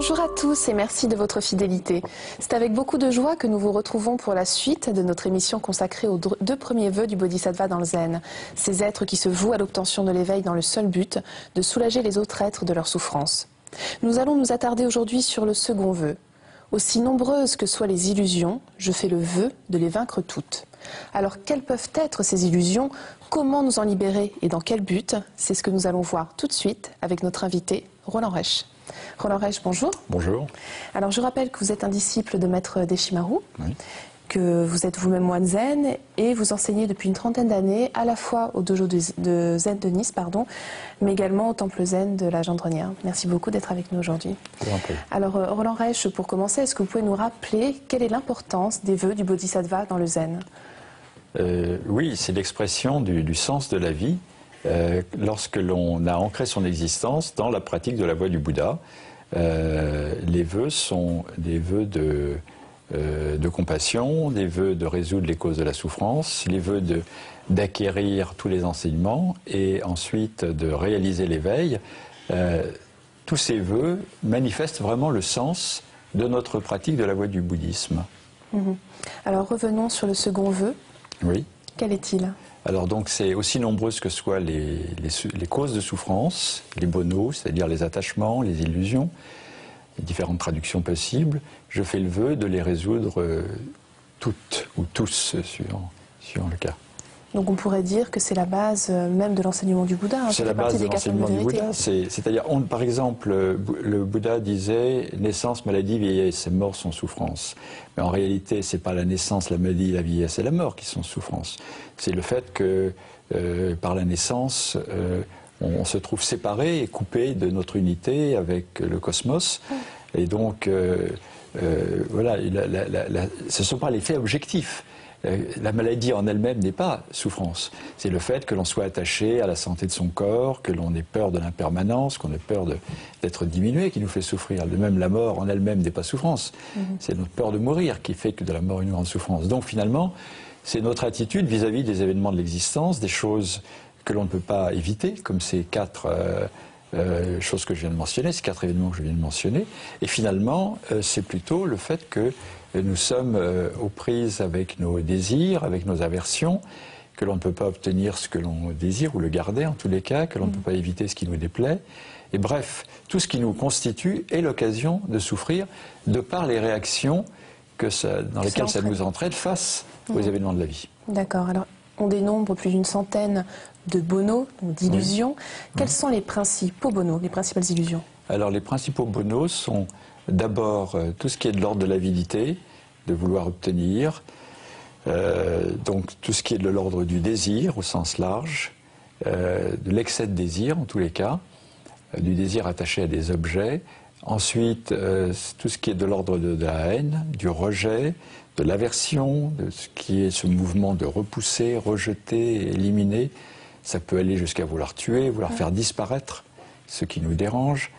Bonjour à tous et merci de votre fidélité. C'est avec beaucoup de joie que nous vous retrouvons pour la suite de notre émission consacrée aux 2 premiers vœux du Bodhisattva dans le Zen. Ces êtres qui se vouent à l'obtention de l'éveil dans le seul but de soulager les autres êtres de leur souffrance. Nous allons nous attarder aujourd'hui sur le second vœu. Aussi nombreuses que soient les illusions, je fais le vœu de les vaincre toutes. Alors quelles peuvent être ces illusions? Comment nous en libérer et dans quel but? C'est ce que nous allons voir tout de suite avec notre invité Roland Reich. Roland Reich, bonjour. Bonjour. Alors je rappelle que vous êtes un disciple de Maître Deshimaru, oui. Que vous êtes vous-même moine zen et vous enseignez depuis une trentaine d'années à la fois au dojo de Zen de Nice, mais également au temple zen de la Gendronnière. Merci beaucoup d'être avec nous aujourd'hui. Alors Roland Reich, pour commencer, est-ce que vous pouvez nous rappeler quelle est l'importance des vœux du Bodhisattva dans le zen? Oui, c'est l'expression du sens de la vie lorsque l'on a ancré son existence dans la pratique de la voie du Bouddha. Les vœux sont des vœux de compassion, des vœux de résoudre les causes de la souffrance, les vœux d'acquérir tous les enseignements et ensuite de réaliser l'éveil. Tous ces vœux manifestent vraiment le sens de notre pratique de la voie du bouddhisme. Alors revenons sur le second vœu. Oui. Quel est-il? Alors donc c'est aussi nombreuses que soient les causes de souffrance, les bonos, c'est-à-dire les attachements, les illusions, les différentes traductions possibles. Je fais le vœu de les résoudre toutes ou tous sur le cas. Donc on pourrait dire que c'est la base même de l'enseignement du Bouddha. C'est la base de l'enseignement du Bouddha. C'est-à-dire, par exemple, le Bouddha disait « naissance, maladie, vieillesse et mort sont souffrance ». Mais en réalité, ce n'est pas la naissance, la maladie, la vieillesse et la mort qui sont souffrance. C'est le fait que par la naissance, on se trouve séparé et coupé de notre unité avec le cosmos. Et donc, voilà, ce ne sont pas les faits objectifs. La maladie en elle-même n'est pas souffrance. C'est le fait que l'on soit attaché à la santé de son corps, que l'on ait peur de l'impermanence, qu'on ait peur d'être diminué qui nous fait souffrir. Même la mort en elle-même n'est pas souffrance. C'est notre peur de mourir qui fait que de la mort est une grande souffrance. Donc finalement, c'est notre attitude vis-à-vis des événements de l'existence, des choses que l'on ne peut pas éviter, comme ces 4 choses que je viens de mentionner, ces 4 événements que je viens de mentionner. Et finalement, c'est plutôt le fait que nous sommes aux prises avec nos désirs, avec nos aversions, que l'on ne peut pas obtenir ce que l'on désire, ou le garder en tous les cas, que l'on ne peut pas éviter ce qui nous déplaît. Et bref, tout ce qui nous constitue est l'occasion de souffrir de par les réactions dans lesquelles ça nous entraîne face aux événements de la vie. D'accord. Alors, on dénombre plus d'une centaine de bonos, d'illusions. Quels sont les principaux bonos, les principales illusions? Alors, les principaux bonos sont d'abord tout ce qui est de l'ordre de l'avidité, de vouloir obtenir, donc tout ce qui est de l'ordre du désir au sens large, de l'excès de désir en tous les cas, du désir attaché à des objets. Ensuite, tout ce qui est de l'ordre de la haine, du rejet, de l'aversion, de ce qui est ce mouvement de repousser, rejeter, éliminer. Ça peut aller jusqu'à vouloir tuer, vouloir faire disparaître ce qui nous dérange.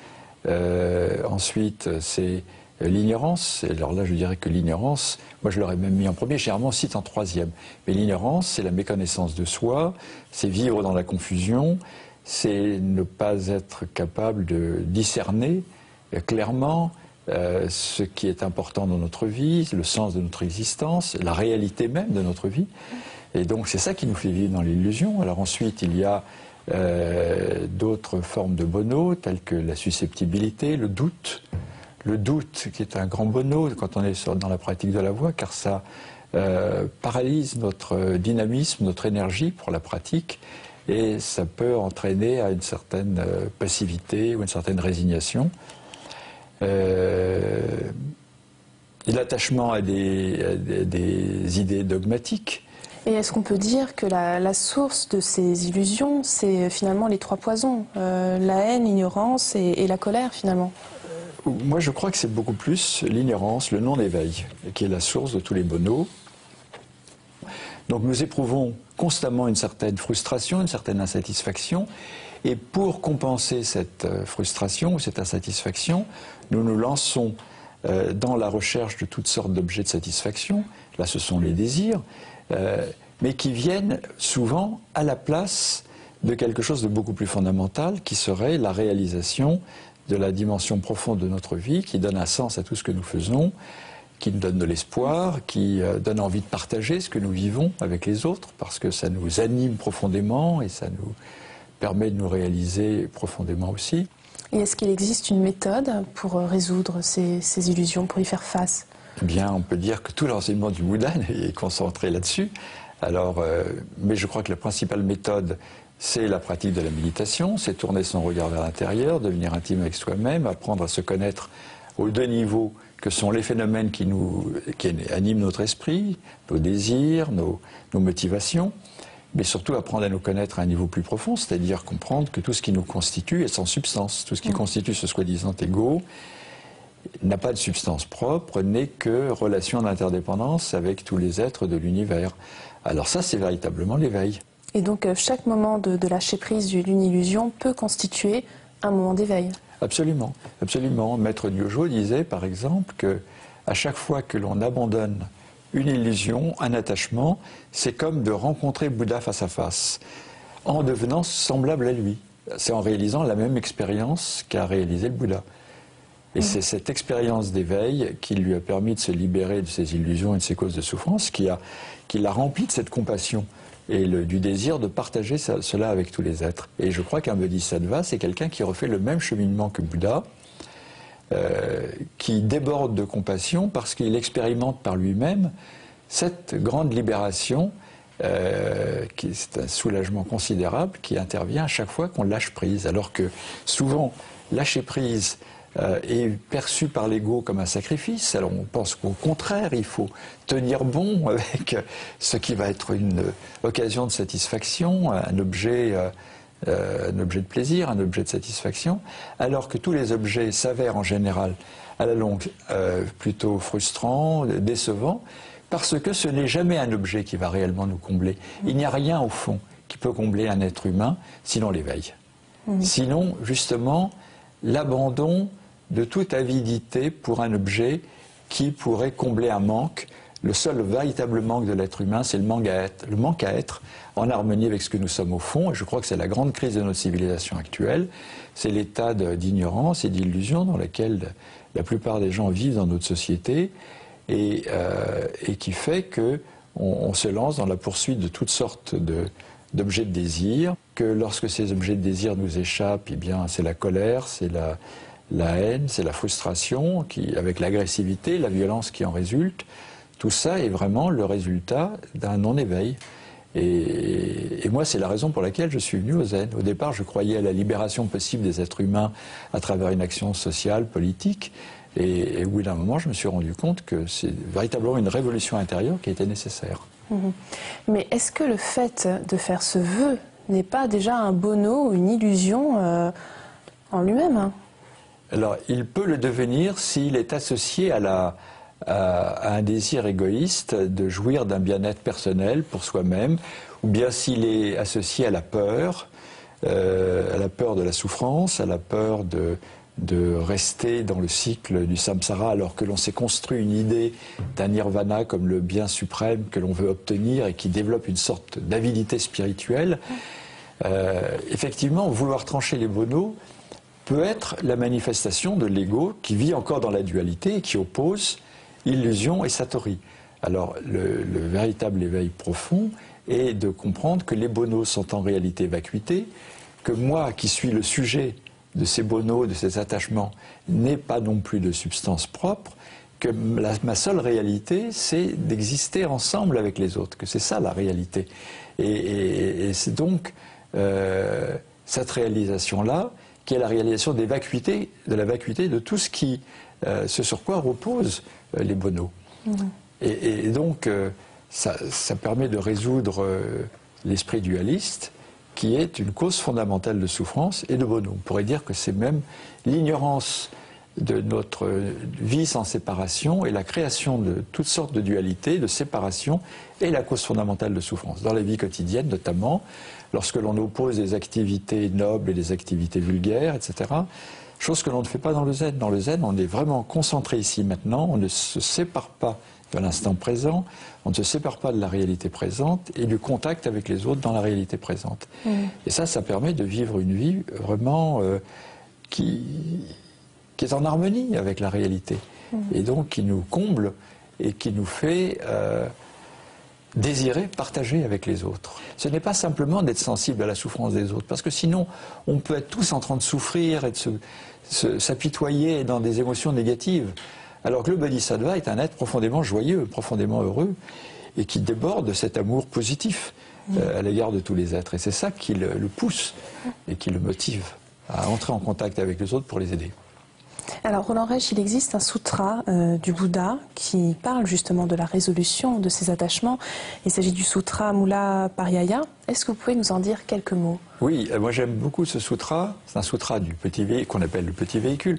Ensuite, c'est l'ignorance. Alors là, je dirais que l'ignorance, moi je l'aurais même mis en premier, généralement on cite en 3e. Mais l'ignorance, c'est la méconnaissance de soi, c'est vivre dans la confusion, c'est ne pas être capable de discerner clairement ce qui est important dans notre vie, le sens de notre existence, la réalité même de notre vie. Et donc c'est ça qui nous fait vivre dans l'illusion. Alors ensuite, il y a d'autres formes de bonos, telles que la susceptibilité, le doute qui est un grand bono quand on est dans la pratique de la voie, car ça paralyse notre dynamisme, notre énergie pour la pratique, et ça peut entraîner à une certaine passivité ou une certaine résignation. L'attachement à des idées dogmatiques. Et est-ce qu'on peut dire que la source de ces illusions, c'est finalement les 3 poisons, la haine, l'ignorance et la colère finalement? Moi je crois que c'est beaucoup plus l'ignorance, le non-éveil, qui est la source de tous les bonos. Donc nous éprouvons constamment une certaine frustration, une certaine insatisfaction, et pour compenser cette frustration ou cette insatisfaction, nous nous lançons dans la recherche de toutes sortes d'objets de satisfaction. Là ce sont les désirs, mais qui viennent souvent à la place de quelque chose de beaucoup plus fondamental, qui serait la réalisation de la dimension profonde de notre vie, qui donne un sens à tout ce que nous faisons, qui nous donne de l'espoir, qui donne envie de partager ce que nous vivons avec les autres, parce que ça nous anime profondément et ça nous permet de nous réaliser profondément aussi. Et est-ce qu'il existe une méthode pour résoudre ces illusions, pour y faire face? Eh bien, on peut dire que tout l'enseignement du Bouddha est concentré là-dessus. Alors, mais je crois que la principale méthode, c'est la pratique de la méditation, c'est tourner son regard vers l'intérieur, devenir intime avec soi-même, apprendre à se connaître aux deux niveaux que sont les phénomènes qui animent notre esprit, nos désirs, nos motivations, mais surtout apprendre à nous connaître à un niveau plus profond, c'est-à-dire comprendre que tout ce qui nous constitue est sans substance. Tout ce qui constitue ce soi-disant ego n'a pas de substance propre, n'est que relation d'interdépendance avec tous les êtres de l'univers. Alors ça, c'est véritablement l'éveil. Et donc chaque moment de lâcher prise d'une illusion peut constituer un moment d'éveil. Absolument, absolument. Maître Nyojo disait par exemple que à chaque fois que l'on abandonne une illusion, un attachement, c'est comme de rencontrer Bouddha face à face, en devenant semblable à lui. C'est en réalisant la même expérience qu'a réalisé le Bouddha. Et c'est cette expérience d'éveil qui lui a permis de se libérer de ses illusions et de ses causes de souffrance, qui l'a rempli de cette compassion et du désir de partager cela avec tous les êtres. Et je crois qu'un bodhisattva, c'est quelqu'un qui refait le même cheminement que Bouddha, qui déborde de compassion parce qu'il expérimente par lui-même cette grande libération, c'est un soulagement considérable qui intervient à chaque fois qu'on lâche prise. Alors que souvent, lâcher prise est perçu par l'ego comme un sacrifice. Alors on pense qu'au contraire, il faut tenir bon avec ce qui va être une occasion de satisfaction, un objet de plaisir, un objet de satisfaction, alors que tous les objets s'avèrent en général à la longue plutôt frustrants, décevants, parce que ce n'est jamais un objet qui va réellement nous combler. Il n'y a rien au fond qui peut combler un être humain, sinon l'éveil. Sinon, justement, l'abandon de toute avidité pour un objet qui pourrait combler un manque. Le seul véritable manque de l'être humain, c'est le manque à être en harmonie avec ce que nous sommes au fond. Et je crois que c'est la grande crise de notre civilisation actuelle. C'est l'état d'ignorance et d'illusion dans lequel la plupart des gens vivent dans notre société et qui fait qu'on se lance dans la poursuite de toutes sortes d'objets de désir, que lorsque ces objets de désir nous échappent, eh bien, c'est la colère, c'est la haine, c'est la frustration, avec l'agressivité, la violence qui en résulte. Tout ça est vraiment le résultat d'un non-éveil. Et moi, c'est la raison pour laquelle je suis venu au Zen. Au départ, je croyais à la libération possible des êtres humains à travers une action sociale, politique. Et au bout d'un moment, je me suis rendu compte que c'est véritablement une révolution intérieure qui était nécessaire. Mais est-ce que le fait de faire ce vœu n'est pas déjà un bono ou une illusion en lui-même? Alors, il peut le devenir s'il est associé à un désir égoïste de jouir d'un bien-être personnel pour soi-même, ou bien s'il est associé à la peur de la souffrance, à la peur de rester dans le cycle du samsara alors que l'on s'est construit une idée d'un nirvana comme le bien suprême que l'on veut obtenir et qui développe une sorte d'avidité spirituelle. Effectivement, vouloir trancher les bonos peut être la manifestation de l'ego qui vit encore dans la dualité et qui oppose illusion et satori. Alors le véritable éveil profond est de comprendre que les bonos sont en réalité vacuité, que moi qui suis le sujet de ces bonos, de ces attachements, n'ai pas non plus de substance propre, que ma seule réalité c'est d'exister ensemble avec les autres, que c'est ça la réalité. Et c'est donc cette réalisation-là qui est la réalisation des vacuités, de la vacuité de tout ce sur quoi reposent les bonos. Et donc, ça permet de résoudre l'esprit dualiste, qui est une cause fondamentale de souffrance et de bonheur. On pourrait dire que c'est même l'ignorance de notre vie sans séparation et la création de toutes sortes de dualités, de séparation, est la cause fondamentale de souffrance. Dans la vie quotidienne, notamment, lorsque l'on oppose des activités nobles et des activités vulgaires, etc., chose que l'on ne fait pas dans le zen. Dans le zen, on est vraiment concentré ici maintenant, on ne se sépare pas de l'instant présent, on ne se sépare pas de la réalité présente et du contact avec les autres dans la réalité présente. Et ça permet de vivre une vie vraiment qui est en harmonie avec la réalité, et donc qui nous comble et qui nous fait désirer partager avec les autres. Ce n'est pas simplement d'être sensible à la souffrance des autres, parce que sinon on peut être tous en train de souffrir et de s'apitoyer dans des émotions négatives, alors que le Bodhisattva est un être profondément joyeux, profondément heureux, et qui déborde de cet amour positif à l'égard de tous les êtres. Et c'est ça qui le pousse et qui le motive à entrer en contact avec les autres pour les aider. Alors Roland Reich, il existe un sutra du Bouddha qui parle justement de la résolution de ces attachements. Il s'agit du sutra Mula Paryaya. Est-ce que vous pouvez nous en dire quelques mots? Oui, moi j'aime beaucoup ce sutra. C'est un sutra du petit véhicule, qu'on appelle le petit véhicule,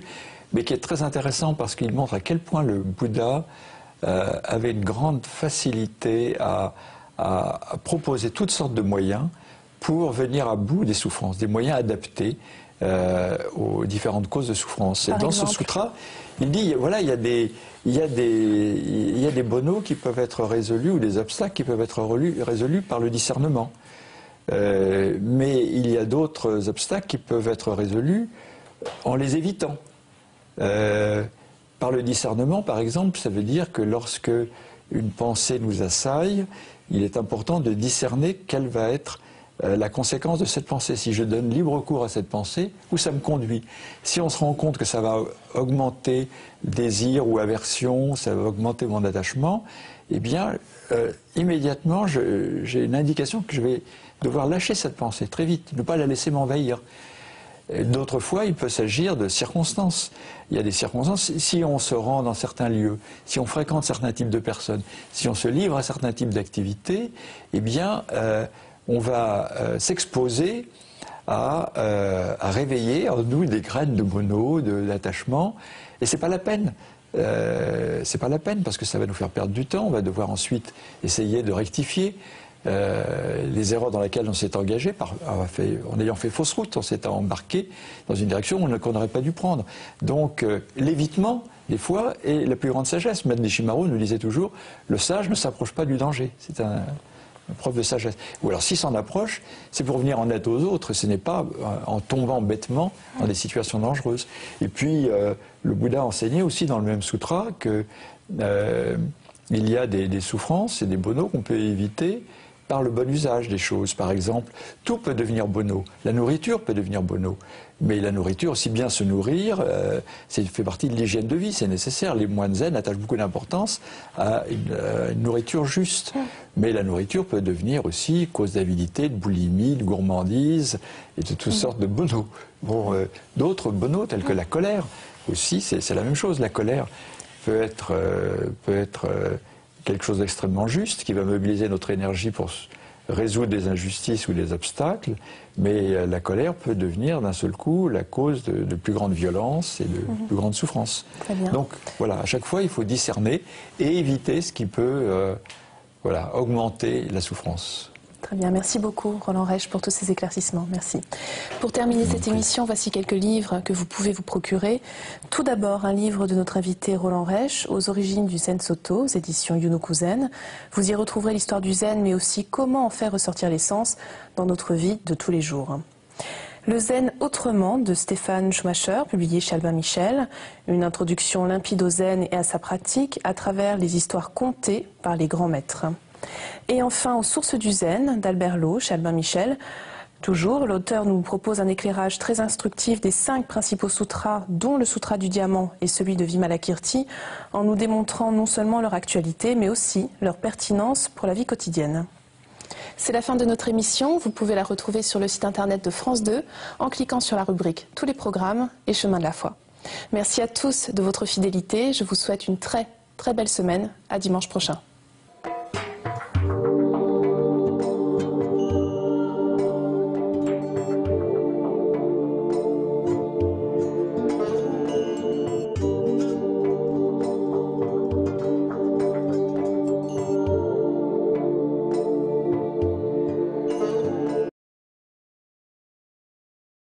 mais qui est très intéressant parce qu'il montre à quel point le Bouddha avait une grande facilité à proposer toutes sortes de moyens pour venir à bout des souffrances, des moyens adaptés aux différentes causes de souffrance. Et dans ce sutra, il dit, voilà, il y a des bonneaux qui peuvent être résolus, ou des obstacles qui peuvent être résolus par le discernement. Mais il y a d'autres obstacles qui peuvent être résolus en les évitant. Par le discernement, par exemple, ça veut dire que lorsque une pensée nous assaille, il est important de discerner quelle va être la conséquence de cette pensée. Si je donne libre cours à cette pensée, où ça me conduit? Si on se rend compte que ça va augmenter désir ou aversion, ça va augmenter mon attachement, eh bien, immédiatement, j'ai une indication que je vais devoir lâcher cette pensée très vite, ne pas la laisser m'envahir. D'autres fois, il peut s'agir de circonstances. Il y a des circonstances, si on se rend dans certains lieux, si on fréquente certains types de personnes, si on se livre à certains types d'activités, eh bien, on va s'exposer à réveiller en nous des graines de mono, d'attachement, et c'est pas la peine. C'est pas la peine parce que ça va nous faire perdre du temps. On va devoir ensuite essayer de rectifier les erreurs dans lesquelles on s'est engagé en ayant fait fausse route, on s'est embarqué dans une direction qu'on n'aurait pas dû prendre. Donc l'évitement, des fois, est la plus grande sagesse. Maître Nishimaru nous disait toujours, le sage ne s'approche pas du danger. C'est une preuve de sagesse. Ou alors s'il s'en approche, c'est pour venir en aide aux autres, ce n'est pas en tombant bêtement dans des situations dangereuses. Et puis le Bouddha enseignait aussi dans le même sutra que il y a des souffrances et des bonneaux qu'on peut éviter par le bon usage des choses. Par exemple, tout peut devenir bono. La nourriture peut devenir bono. Mais la nourriture, aussi bien se nourrir, ça fait partie de l'hygiène de vie, c'est nécessaire. Les moines zen attachent beaucoup d'importance à une nourriture juste. Mais la nourriture peut devenir aussi cause d'avidité, de boulimie, de gourmandise et de toutes sortes de bonos. Bon, d'autres bonos, tels que la colère, aussi, c'est la même chose. La colère peut être quelque chose d'extrêmement juste, qui va mobiliser notre énergie pour résoudre des injustices ou des obstacles, mais la colère peut devenir d'un seul coup la cause de plus grande violence et de plus grande souffrance. Donc voilà, à chaque fois il faut discerner et éviter ce qui peut augmenter la souffrance. Très bien, merci beaucoup Roland Reich pour tous ces éclaircissements, merci. Pour terminer cette émission, voici quelques livres que vous pouvez vous procurer. Tout d'abord, un livre de notre invité Roland Reich, Aux origines du Zen Soto, aux éditions Yunoku Zen. Vous y retrouverez l'histoire du Zen, mais aussi comment en faire ressortir l'essence dans notre vie de tous les jours. Le Zen autrement de Stéphane Schumacher, publié chez Albin Michel, une introduction limpide au Zen et à sa pratique à travers les histoires contées par les grands maîtres. Et enfin, aux sources du Zen d'Albert Lowe, chez Albin Michel. Toujours, l'auteur nous propose un éclairage très instructif des 5 principaux sutras, dont le sutra du diamant et celui de Vimalakirti, en nous démontrant non seulement leur actualité, mais aussi leur pertinence pour la vie quotidienne. C'est la fin de notre émission. Vous pouvez la retrouver sur le site internet de France 2 en cliquant sur la rubrique Tous les programmes et Chemin de la foi. Merci à tous de votre fidélité. Je vous souhaite une très belle semaine. À dimanche prochain.